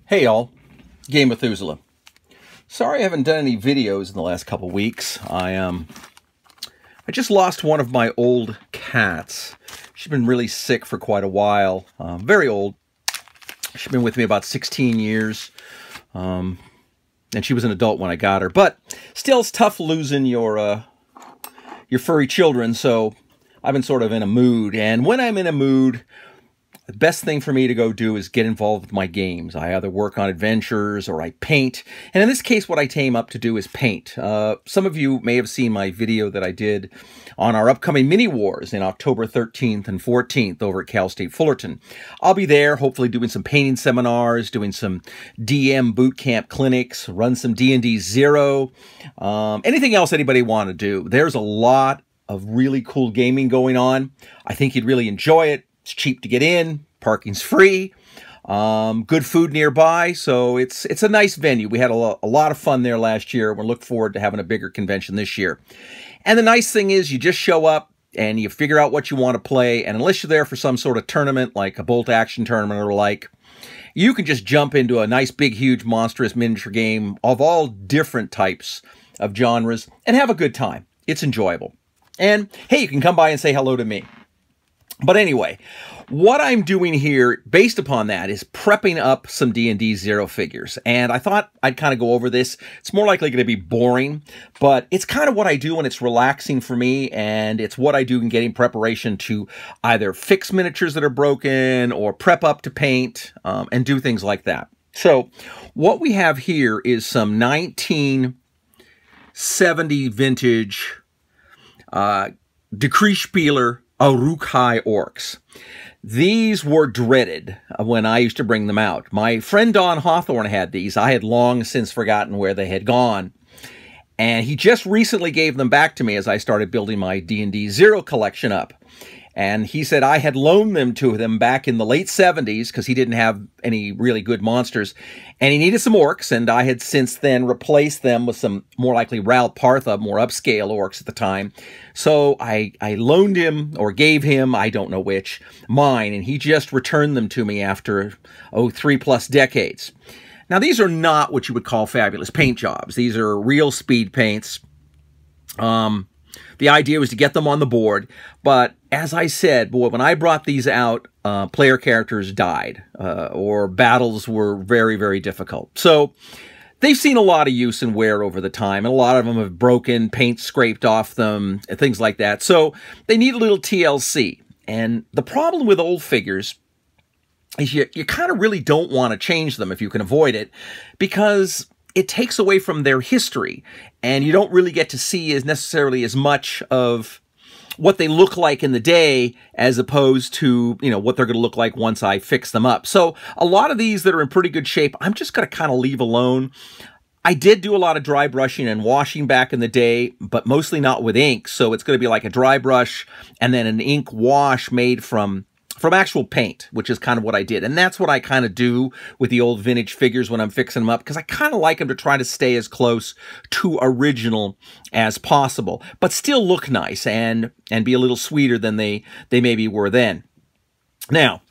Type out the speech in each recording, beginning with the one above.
Hey y'all, Game Methuselah. Sorry I haven't done any videos in the last couple weeks. I just lost one of my old cats. She's been really sick for quite a while, very old. She's been with me about 16 years, and she was an adult when I got her. But still, it's tough losing your furry children, so I've been sort of in a mood. And when I'm in a mood, the best thing for me to go do is get involved with my games. I either work on adventures or I paint. And in this case, what I came up to do is paint. Some of you may have seen my video that I did on our upcoming mini wars in October 13th and 14th over at Cal State Fullerton. I'll be there, hopefully doing some painting seminars, doing some DM boot camp clinics, run some D&D Zero, anything else anybody want to do. There's a lot of really cool gaming going on. I think you'd really enjoy it. It's cheap to get in, parking's free, good food nearby, so it's a nice venue. We had a lot of fun there last year. We're looking forward to having a bigger convention this year. And the nice thing is you just show up and you figure out what you want to play, and unless you're there for some sort of tournament, like a bolt action tournament or like, you can just jump into a nice, big, huge, monstrous miniature game of all different types of genres and have a good time. It's enjoyable. And hey, you can come by and say hello to me. But anyway, what I'm doing here, based upon that, is prepping up some D&D Zero figures. And I thought I'd kind of go over this. It's more likely going to be boring, but it's kind of what I do, and it's relaxing for me, and it's what I do in getting preparation to either fix miniatures that are broken or prep up to paint and do things like that. So what we have here is some 1970 vintage Decreespieler Uruk-hai orcs. These were dreaded when I used to bring them out. My friend Don Hawthorne had these. I had long since forgotten where they had gone. And he just recently gave them back to me as I started building my D&D Zero collection up. And he said I had loaned them to him back in the late 70s because he didn't have any really good monsters. And he needed some orcs, and I had since then replaced them with some more likely Ral Partha, more upscale orcs at the time. So I loaned him, or gave him, I don't know which, mine, and he just returned them to me after, 3+ decades. Now, these are not what you would call fabulous paint jobs. These are real speed paints. The idea was to get them on the board, but as I said, boy, when I brought these out, player characters died, or battles were very, very difficult. So they've seen a lot of use and wear over the time, and a lot of them have broken, paint scraped off them, things like that. So they need a little TLC. And the problem with old figures is you kind of really don't want to change them if you can avoid it, because it takes away from their history, and you don't really get to see necessarily as much of what they look like in the day as opposed to, what they're going to look like once I fix them up. So a lot of these that are in pretty good shape, I'm just going to kind of leave alone. I did do a lot of dry brushing and washing back in the day, but mostly not with ink. So it's going to be like a dry brush and then an ink wash made from actual paint, which is kind of what I did. And that's what I kind of do with the old vintage figures when I'm fixing them up, because I kind of like them to try to stay as close to original as possible, but still look nice and be a little sweeter than they maybe were then. Now,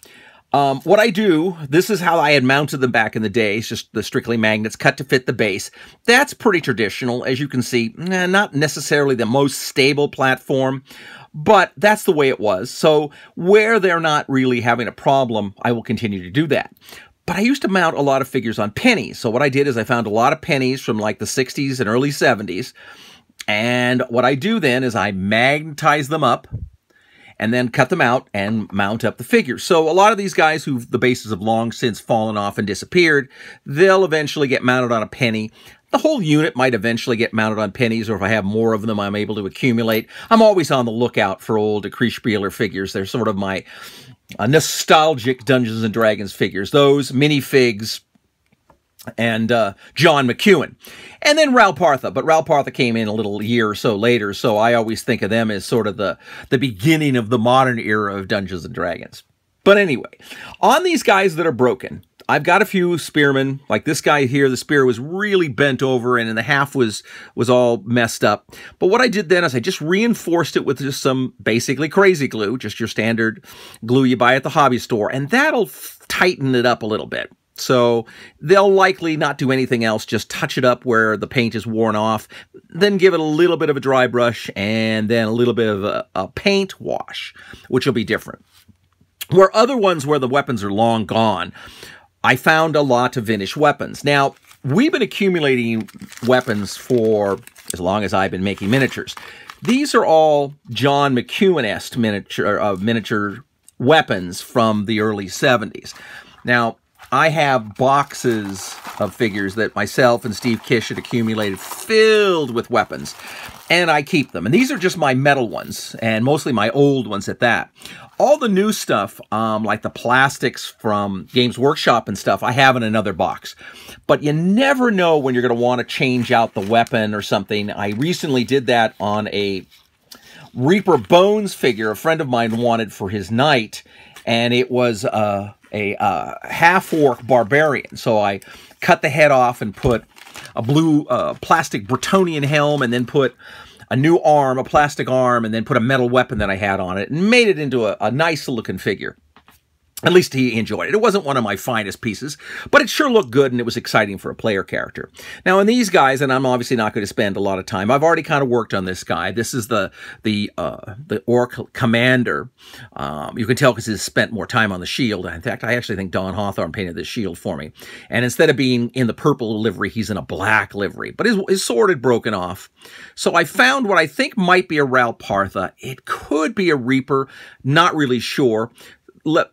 what I do, this is how I had mounted them back in the day. It's just the strictly magnets cut to fit the base. That's pretty traditional. As you can see, not necessarily the most stable platform, but that's the way it was. So where they're not really having a problem, I will continue to do that. But I used to mount a lot of figures on pennies. So what I did is I found a lot of pennies from like the 60s and early 70s. And what I do then is I magnetize them up and then cut them out and mount up the figures. So a lot of these guys who the bases have long since fallen off and disappeared, they'll eventually get mounted on a penny. The whole unit might eventually get mounted on pennies, or if I have more of them, I'm able to accumulate. I'm always on the lookout for old Decreespieler figures. They're sort of my nostalgic Dungeons & Dragons figures. Those, minifigs, and John McEwen. And then Ral Partha, but Ral Partha came in a little year or so later, so I always think of them as sort of the beginning of the modern era of Dungeons & Dragons. But anyway, on these guys that are broken, I've got a few spearmen, like this guy here. The spear was really bent over and the half was all messed up. But what I did then is I just reinforced it with just some basically crazy glue, just your standard glue you buy at the hobby store, and that'll tighten it up a little bit. So they'll likely not do anything else, just touch it up where the paint is worn off, then give it a little bit of a dry brush and then a little bit of a paint wash, which will be different. Where other ones where the weapons are long gone, I found a lot of vintage weapons. Now, we've been accumulating weapons for as long as I've been making miniatures. These are all John McEwen-esque miniature weapons from the early 70s. Now, I have boxes of figures that myself and Steve Kish had accumulated filled with weapons, and I keep them. And these are just my metal ones, and mostly my old ones at that. All the new stuff, like the plastics from Games Workshop and stuff, I have in another box. But you never know when you're going to want to change out the weapon or something. I recently did that on a Reaper Bones figure a friend of mine wanted for his knight, and it was a half-orc barbarian. So I cut the head off and put a blue plastic Bretonian helm, and then put a new arm, a plastic arm, and then put a metal weapon that I had on it, and made it into a nice-looking figure. At least he enjoyed it. It wasn't one of my finest pieces, but it sure looked good, and it was exciting for a player character. Now, in these guys, and I'm obviously not going to spend a lot of time, I've already kind of worked on this guy. This is the Orc Commander. You can tell because he's spent more time on the shield. In fact, I actually think Don Hawthorne painted this shield for me. And instead of being in the purple livery, he's in a black livery. But his sword had broken off. So I found what I think might be a Ralpartha. It could be a Reaper. Not really sure.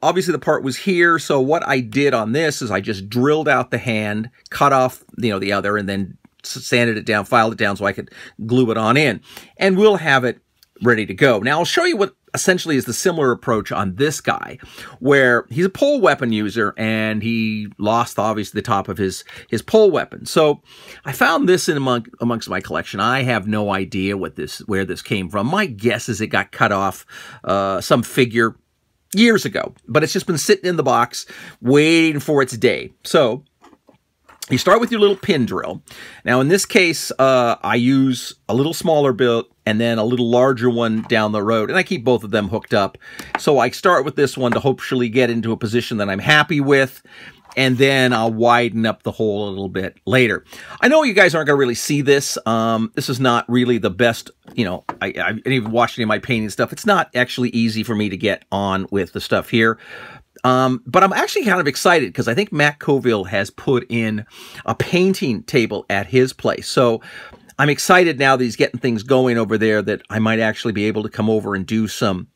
Obviously, the part was here, so what I did on this is I just drilled out the hand, cut off, the other, and then sanded it down, filed it down so I could glue it on in. And we'll have it ready to go. Now, I'll show you what essentially is the similar approach on this guy, where he's a pole weapon user, and he lost, obviously, the top of his pole weapon. So I found this amongst my collection. I have no idea where this came from. My guess is it got cut off some figure years ago, but it's just been sitting in the box waiting for its day. So you start with your little pin drill. Now, in this case, I use a little smaller bit and then a little larger one down the road, and I keep both of them hooked up. So I start with this one to hopefully get into a position that I'm happy with, and then I'll widen up the hole a little bit later. I know you guys aren't going to really see this. This is not really the best, I even watched any of my painting stuff. It's not actually easy for me to get on with the stuff here. But I'm actually kind of excited because I think Matt Coville has put in a painting table at his place. So I'm excited now that he's getting things going over there that I might actually be able to come over and do some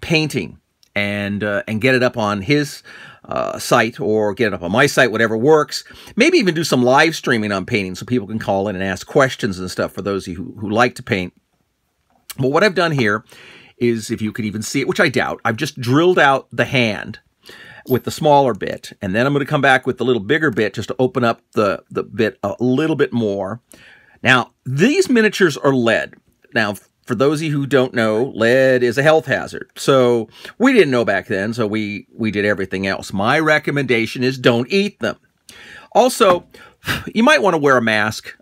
painting and get it up on his site, or get it up on my site, whatever works. Maybe even do some live streaming on painting so people can call in and ask questions and stuff for those of you who like to paint. But what I've done here is, if you could even see it, which I doubt, I've just drilled out the hand with the smaller bit, and then I'm going to come back with the little bigger bit just to open up the bit a little bit more. Now, these miniatures are lead. Now, for those of you who don't know, lead is a health hazard. So we didn't know back then, so we did everything else. My recommendation is don't eat them. Also, you might want to wear a mask.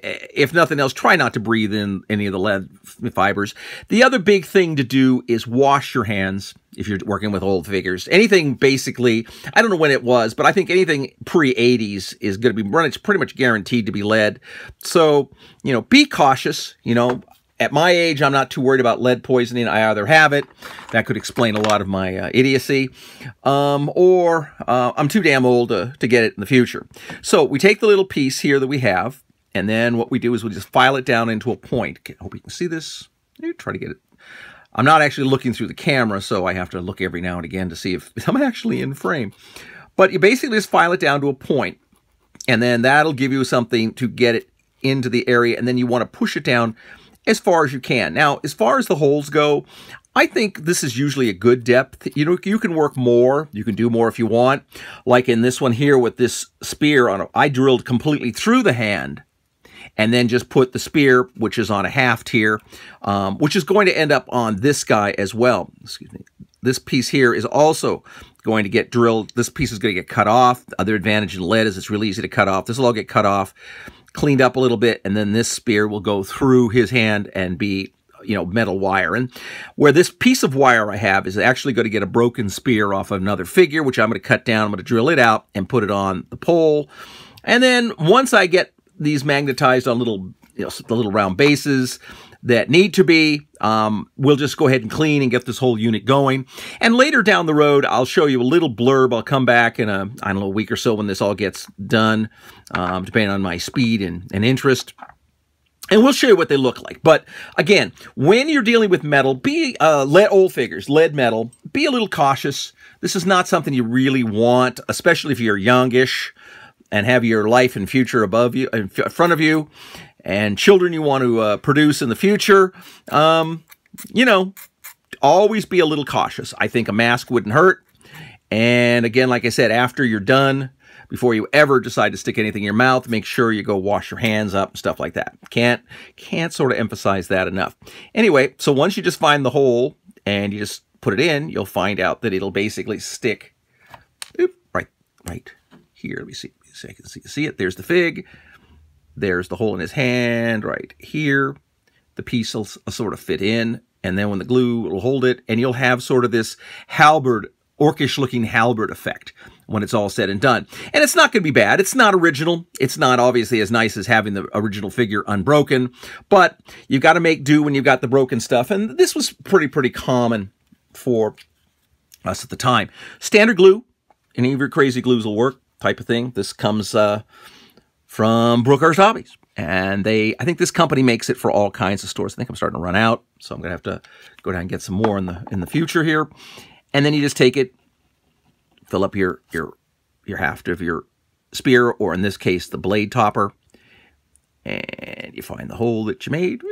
If nothing else, try not to breathe in any of the lead fibers. The other big thing to do is wash your hands if you're working with old figures. Anything basically, I don't know when it was, but I think anything pre-80s is going to be run. It's pretty much guaranteed to be lead. So, be cautious. At my age, I'm not too worried about lead poisoning. I either have it, that could explain a lot of my idiocy, or I'm too damn old to get it in the future. So we take the little piece here that we have, and then what we do is we just file it down into a point. I hope you can see this. Try to get it. I'm not actually looking through the camera, so I have to look every now and again to see if I'm actually in frame. But you basically just file it down to a point, and then that'll give you something to get it into the area, and then you want to push it down as far as you can. Now, as far as the holes go, I think this is usually a good depth. You can work more. You can do more if you want. Like in this one here with this spear on it, I drilled completely through the hand and then just put the spear, which is on a haft here, which is going to end up on this guy as well. Excuse me. This piece here is also going to get drilled. This piece is going to get cut off. The other advantage in lead is it's really easy to cut off. This will all get cut off, cleaned up a little bit, and then this spear will go through his hand and be metal wire. And where this piece of wire I have is actually going to get a broken spear off of another figure, which I'm going to cut down. I'm going to drill it out and put it on the pole. And then once I get these magnetized on the little round bases that need to be, we'll just go ahead and clean and get this whole unit going. And later down the road, I'll show you a little blurb. I'll come back in a week or so when this all gets done, depending on my speed and interest. And we'll show you what they look like. But again, when you're dealing with metal, old figures, lead metal, be a little cautious. This is not something you really want, especially if you're youngish and have your life and future above you, in front of you, and children you want to produce in the future. Always be a little cautious. I think a mask wouldn't hurt. And again, like I said, after you're done, before you ever decide to stick anything in your mouth, make sure you go wash your hands up and stuff like that. Can't sort of emphasize that enough. Anyway, so once you just find the hole and you just put it in, you'll find out that it'll basically stick right here. Let me see so I can see it. There's the fig. There's the hole in his hand right here. The piece will sort of fit in, and then when the glue will hold it, and you'll have sort of this halberd, orcish-looking halberd effect when it's all said and done. And it's not going to be bad. It's not original. It's not obviously as nice as having the original figure unbroken, but you've got to make do when you've got the broken stuff, and this was pretty common for us at the time. Standard glue, any of your crazy glues will work type of thing. This comes from Brookhurst Hobbies. And I think this company makes it for all kinds of stores. I think I'm starting to run out, so I'm going to have to go down and get some more in the future here. And then you just take it, fill up your haft of your spear, or in this case, the blade topper, and you find the hole that you made,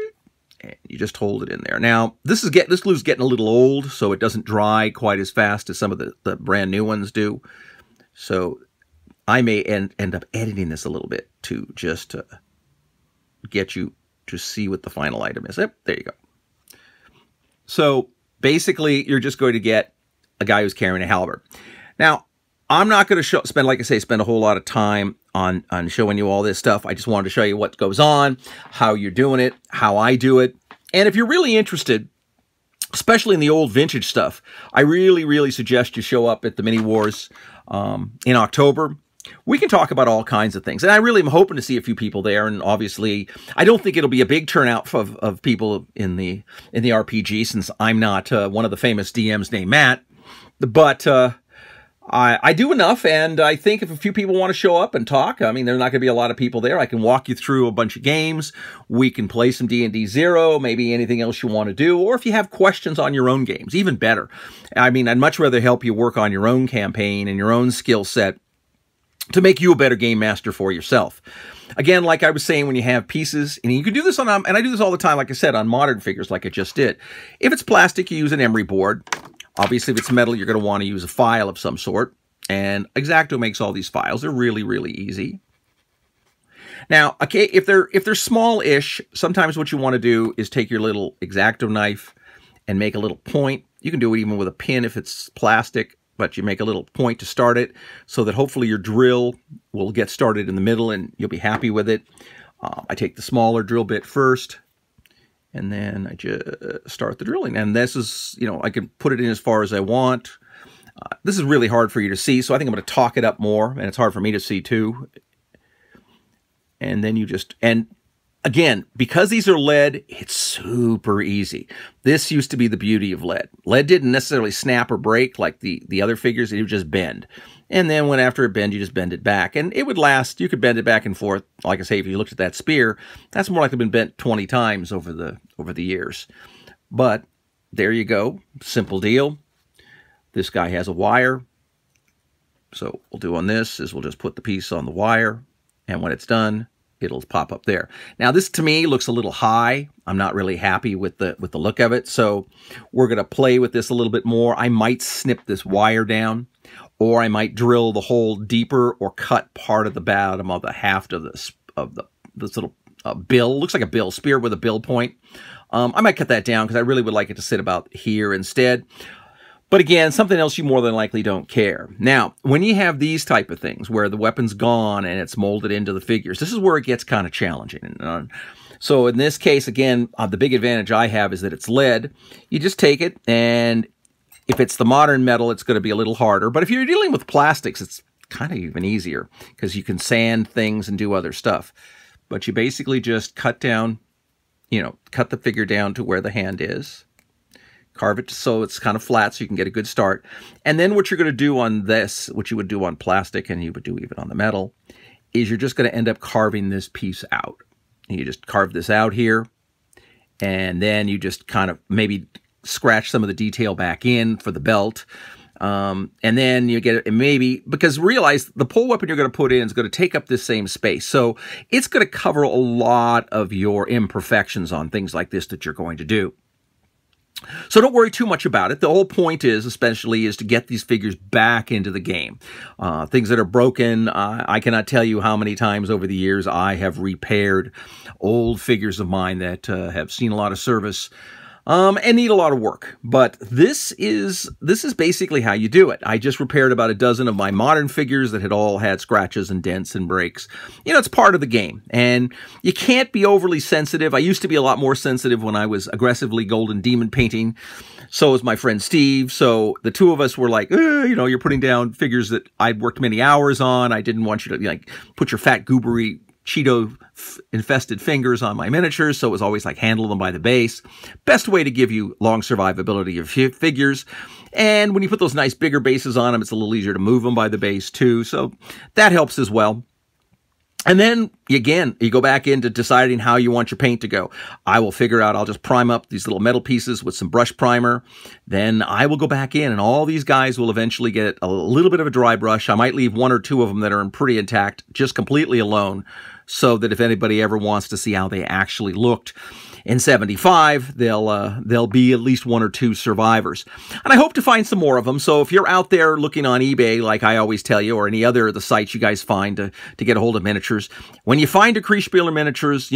and you just hold it in there. Now, this glue's getting a little old, so it doesn't dry quite as fast as some of the brand new ones do. So I may end up editing this a little bit to just get you to see what the final item is. Yep, there you go. So basically, you're just going to get a guy who's carrying a halberd. Now, I'm not going to spend a whole lot of time on showing you all this stuff. I just wanted to show you what goes on, how you're doing it, how I do it. And if you're really interested, especially in the old vintage stuff, I really suggest you show up at the Mini Wars in October. We can talk about all kinds of things. And I really am hoping to see a few people there. And obviously, I don't think it'll be a big turnout of people in the RPG, since I'm not one of the famous DMs named Matt. But I do enough, and I think if a few people want to show up and talk, I mean, there's not going to be a lot of people there. I can walk you through a bunch of games. We can play some D&D 0, maybe anything else you want to do. Or if you have questions on your own games, even better. I mean, I'd much rather help you work on your own campaign and your own skill set to make you a better game master for yourself. Again, like I was saying, when you have pieces, and you can do this and I do this all the time, like I said, on modern figures, like I just did. If it's plastic, you use an emery board. Obviously, if it's metal, you're going to want to use a file of some sort. And X-Acto makes all these files. They're really easy. Now, okay, if they're small-ish, sometimes what you want to do is take your little X-Acto knife and make a little point. You can do it even with a pin if it's plastic, but you make a little point to start it so that hopefully your drill will get started in the middle and you'll be happy with it. I take the smaller drill bit first, and then I just start the drilling. And this is, I can put it in as far as I want. This is really hard for you to see, so I think I'm going to talk it up more, and it's hard for me to see too. And then and again, because these are lead, it's super easy. This used to be the beauty of lead. Lead didn't necessarily snap or break like the other figures. It would just bend. And then when after it bend, you just bend it back. And it would last. You could bend it back and forth. Like I say, if you looked at that spear, that's more likely been bent 20 times over the years. But there you go. Simple deal. This guy has a wire. So what we'll do on this is we'll just put the piece on the wire. And when it's done, it'll pop up there. Now, this to me looks a little high. I'm not really happy with the look of it. So we're going to play with this a little bit more. I might snip this wire down, or I might drill the hole deeper, or cut part of the bottom of the haft of this little bill. Looks like a bill, spear with a bill point. I might cut that down because I really would like it to sit about here instead. But again, something else you more than likely don't care. Now, when you have these type of things where the weapon's gone and it's molded into the figures, this is where it gets kind of challenging. So in this case, again, the big advantage I have is that it's lead. You just take it, and if it's the modern metal, it's going to be a little harder. But if you're dealing with plastics, it's kind of even easier because you can sand things and do other stuff. But you basically just cut down, cut the figure down to where the hand is. Carve it so it's kind of flat so you can get a good start. And then what you're going to do on this, what you would do on plastic and you would do even on the metal, is you're just going to end up carving this piece out. And you just carve this out here, and then you just kind of maybe scratch some of the detail back in for the belt. And then you get it, maybe, because realize the pole weapon you're going to put in is going to take up this same space. So it's going to cover a lot of your imperfections on things like this that you're going to do. So don't worry too much about it. The whole point is, especially, is to get these figures back into the game. Things that are broken, I cannot tell you how many times over the years I have repaired old figures of mine that have seen a lot of service and need a lot of work. But this is basically how you do it. I just repaired about a dozen of my modern figures that had all had scratches and dents and breaks. It's part of the game, and you can't be overly sensitive. I used to be a lot more sensitive when I was aggressively golden demon painting. So was my friend Steve. So the two of us were like, you're putting down figures that I'd worked many hours on. I didn't want you to put your fat goobery Cheeto-infested fingers on my miniatures, so it was always like handle them by the base. Best way to give you long survivability of figures. And when you put those nice bigger bases on them, it's a little easier to move them by the base too, so that helps as well. And then, again, you go back into deciding how you want your paint to go. I will figure out, I'll just prime up these little metal pieces with some brush primer. Then I will go back in, and all these guys will eventually get a little bit of a dry brush. I might leave one or two of them that are pretty intact, just completely alone, so that if anybody ever wants to see how they actually looked in 75, there'll be at least one or two survivors. And I hope to find some more of them. So if you're out there looking on eBay, like I always tell you, or any other of the sites you guys find to get a hold of miniatures, when you find a Kriegspieler miniatures,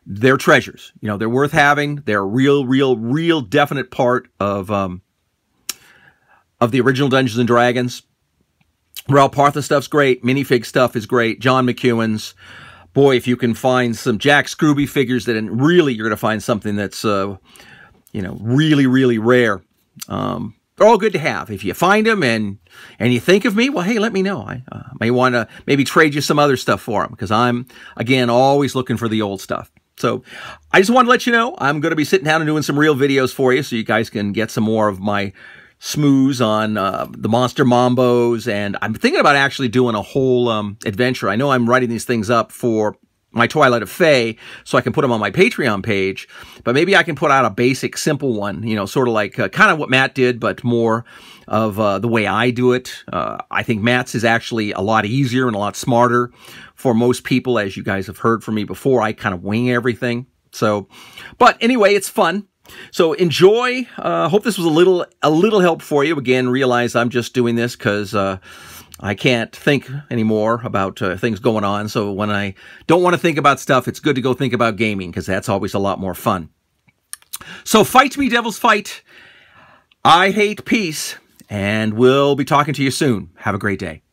they're treasures. They're worth having. They're a real definite part of the original Dungeons and Dragons. Raoul Partha stuff's great. Minifig stuff is great. John McEwen's. Boy, if you can find some Jack Scrooby figures that really you're going to find something that's, really rare. They're all good to have. If you find them and you think of me, well, hey, let me know. I may want to maybe trade you some other stuff for them, because I'm, again, always looking for the old stuff. So I just wanted to let you know I'm going to be sitting down and doing some real videos for you so you guys can get some more of my smooths on the Monster Mambos, and I'm thinking about actually doing a whole adventure. I know I'm writing these things up for my Twilight of Fae, so I can put them on my Patreon page, but maybe I can put out a basic, simple one, sort of like kind of what Matt did, but more of the way I do it. I think Matt's is actually a lot easier and a lot smarter for most people. As you guys have heard from me before, I kind of wing everything. So, but anyway, it's fun. So enjoy. Hope this was a little help for you. Again, realize I'm just doing this because I can't think anymore about things going on. So when I don't want to think about stuff, it's good to go think about gaming, because that's always a lot more fun. So fight me, devils, fight. I hate peace, and we'll be talking to you soon. Have a great day.